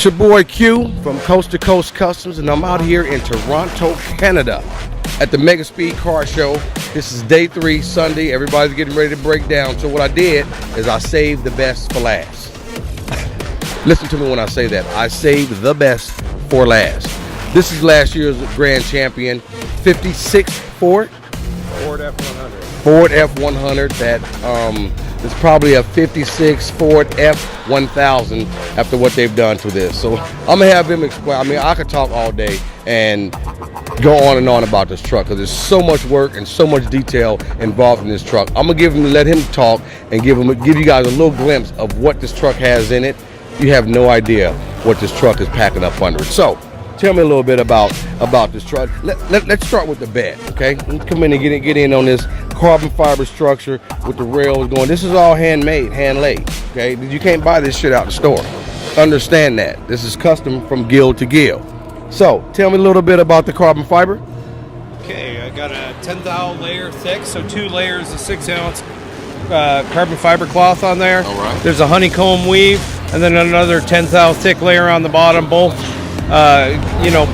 It's your boy Q from Coast to Coast Customs, and I'm out here in Toronto, Canada at the Mega Speed Car Show. This is day 3, Sunday. Everybody's getting ready to break down. So what I did is I saved the best for last. Listen to me when I say that. I saved the best for last. This is last year's Grand Champion 56 Ford F100. Ford F100 that it's probably a 56 Ford F1000 after what they've done to this. So I'm gonna have him explain. I mean, I could talk all day and go on and on about this truck because there's so much work and so much detail involved in this truck. I'm gonna let him talk and give you guys a little glimpse of what this truck has in it. You have no idea what this truck is packing up under it. So tell me a little bit about this truck. Let's start with the bed, okay? Let's come in and get in on this carbon fiber structure with the rails going. This is all handmade, hand laid, okay? You can't buy this shit out the store. Understand that. This is custom from gill to gill. So tell me a little bit about the carbon fiber. Okay, I got a 10 thou layer thick, so 2 layers of 6-ounce carbon fiber cloth on there. All right. There's a honeycomb weave, and then another 10 thou thick layer on the bottom, both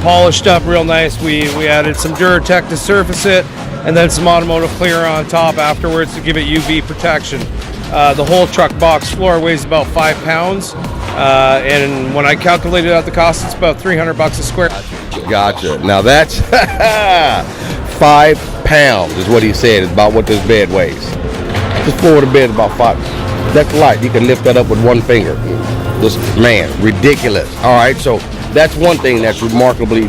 polished up real nice. We added some Duratec to surface it, and then some automotive clear on top afterwards to give it UV protection. The whole truck box floor weighs about 5 pounds, and when I calculated out the cost, it's about $300 a square. Gotcha. Now that's 5 pounds is what he said is about what this bed weighs. This floor of the bed is about 5. That's light. You can lift that up with one finger. This man, ridiculous. All right, so that's one thing that's remarkably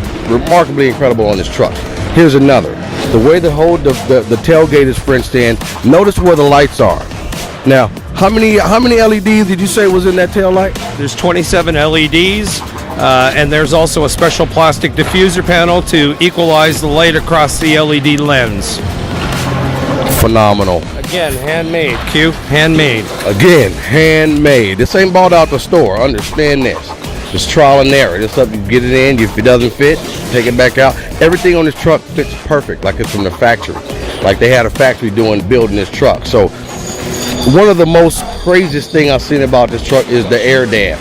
incredible on this truck. Here's another. The way the tailgate is Frenched in. Notice where the lights are. Now, how many LEDs did you say was in that tail light? There's 27 LEDs, and there's also a special plastic diffuser panel to equalize the light across the LED lens. Phenomenal. Again, handmade, Q, handmade. Again, handmade. This ain't bought out the store. Understand this. Just trial and error. It's up, you get it in. If it doesn't fit, take it back out. Everything on this truck fits perfect, like it's from the factory. Like they had a factory building this truck. So one of the most craziest thing I've seen about this truck is the air dam.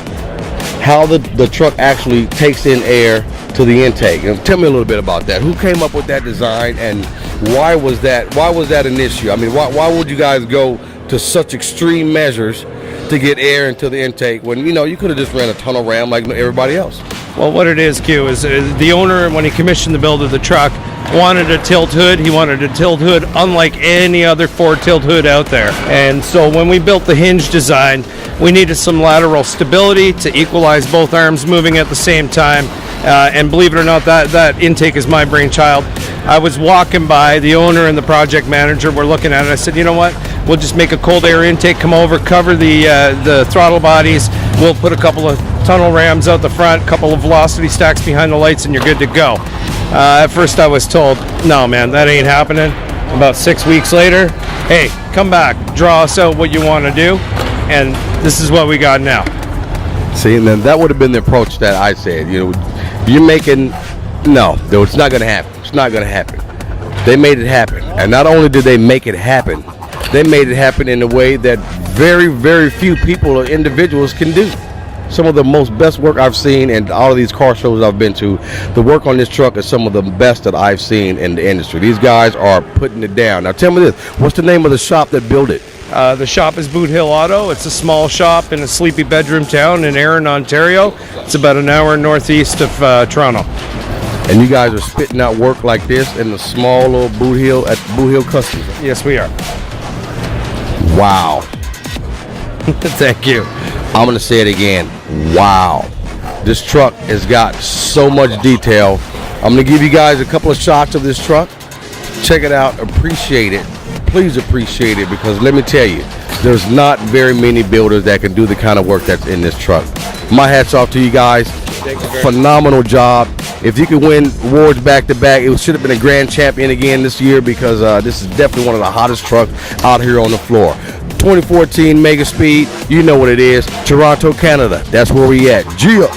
How the truck actually takes in air to the intake. And tell me a little bit about that. Who came up with that design, and why was that an issue? I mean, why would you guys go to such extreme measures to get air into the intake when you could have just ran a tunnel ram like everybody else? Well, what it is, Q, is the owner, when he commissioned the build of the truck, wanted a tilt hood. He wanted a tilt hood unlike any other Ford tilt hood out there. And so when we built the hinge design, we needed some lateral stability to equalize both arms moving at the same time. And believe it or not, that intake is my brainchild. I was walking by, the owner and the project manager were looking at it. I said, you know what? We'll just make a cold air intake, come over, cover the throttle bodies. We'll put a couple of tunnel rams out the front, couple of velocity stacks behind the lights, and you're good to go. At first I was told, no man, that ain't happening. About 6 weeks later, hey, come back, draw us out what you want to do, and this is what we got now. See, and then that would have been the approach that I said. You're making, no, it's not going to happen. It's not going to happen. They made it happen. And not only did they make it happen, they made it happen in a way that very, very few people or individuals can do. Some of the most best work I've seen in all of these car shows I've been to, the work on this truck is some of the best that I've seen in the industry. These guys are putting it down. Now tell me this, what's the name of the shop that built it? The shop is Boot Hill Auto. It's a small shop in a sleepy bedroom town in Erin, Ontario. It's about an hour northeast of Toronto. And you guys are spitting out work like this in the small little Boot Hill at Boot Hill Customs? Yes, we are. Wow. Thank you. I'm going to say it again. Wow. This truck has got so much detail. I'm going to give you guys a couple of shots of this truck. Check it out. Appreciate it. Please appreciate it, because let me tell you, there's not very many builders that can do the kind of work that's in this truck. My hat's off to you guys. Phenomenal job. If you could win awards back to back, it should have been a grand champion again this year, because this is definitely one of the hottest trucks out here on the floor. 2014 Mega Speed, you know what it is. Toronto, Canada. That's where we at. Gia.